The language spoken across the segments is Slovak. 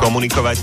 komunikovať.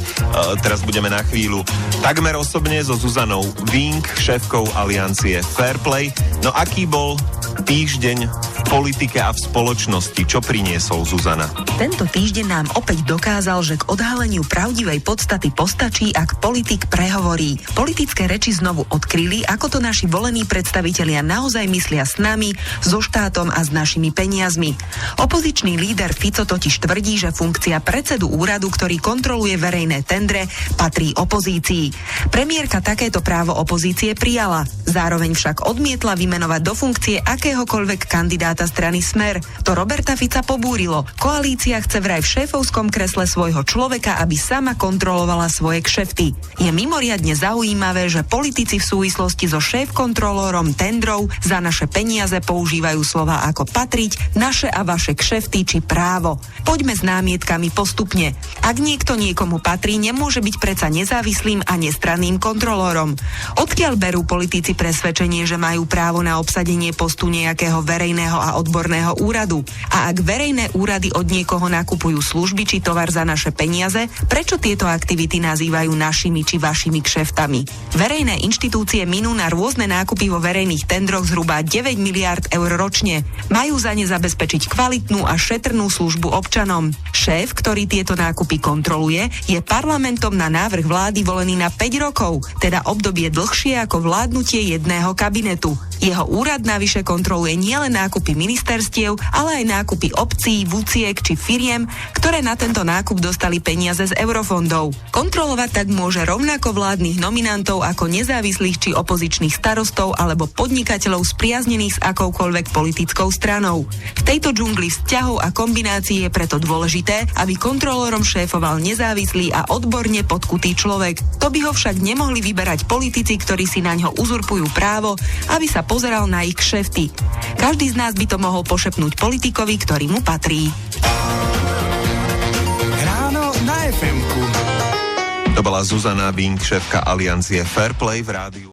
Teraz budeme na chvíľu takmer osobne so Zuzanou Vink, šéfkou aliancie Fairplay. No aký bol týždeň v politike a v spoločnosti? Čo priniesol, Zuzana? Tento týždeň nám opäť dokázal, že k odhaleniu pravdivej podstaty postačí, ak politik prehovorí. Politické reči znovu odkryli, ako to naši volení predstavitelia naozaj myslia s nami, so štátom a s našimi peniazmi. Opozičný líder Fico totiž tvrdí, že funkcia predsedu úradu, ktorý kontroluje verejné tendre, patrí opozícii. Premiérka takéto právo opozície prijala. Zároveň však odmietla vymenovať do funkcie akéhokoľvek kandidáta strany Smer. To Roberta Fica pobúrilo. Koalícia chce vraj v šéfovskom kresle svojho človeka, aby sama kontrolovala svoje kšefty. Je mimoriadne zaujímavé, že politici v súvislosti so šéf-kontrolórom tendrov za naše peniaze používajú slová ako patriť, naše a vaše kšefty či právo. Poďme s námietkami postupne. Ak niekto niekomu patrí, nemôže byť predsa nezávislým a nestranným kontrolórom. Odkiaľ berú politici presvedčenie, že majú právo na obsadenie postu nejakého verejného a odborného úradu? A ak verejné úrady od niekoho nakupujú služby či tovar za naše peniaze, prečo tieto aktivity nazývajú našimi či vašimi kšeftami? Verejné inštitúcie minú na rôzne nákupy vo verejných tendroch zhruba 9 miliárd eur ročne. Majú za ne zabezpečiť kvalitnú a šetrnú službu občanom. Šéf, ktorý tieto nákupy kontroluje, je parlamentom na návrh vlády volený na 5 rokov, teda obdobie dlhšie ako vládnutie jedného kabinetu. Jeho úrad navyše kontroluje nielen nákupy ministerstiev, ale aj nákupy obcí, vúciek či firiem, ktoré na tento nákup dostali peniaze z eurofondov. Kontrolovať tak môže rovnako vládnych nominantov ako nezávislých či opozičných starostov alebo podnikateľov spriaznených s akoukoľvek politickou stranou. V tejto džungli vzťahov a kombinácií je preto dôležité, aby kontrolórom šéfoval nezávislý a odborne podkutý človek. To by ho však nemohli vyberať politici, ktorí si naňho uzurpujú právo, aby sa pozeral na ich kšefty. Každý z nás by to mohol pošepnúť politikovi, ktorý mu patrí. Ráno na FM-ku. To bola Zuzana Vink, šéfka aliancie Fairplay v rádiu.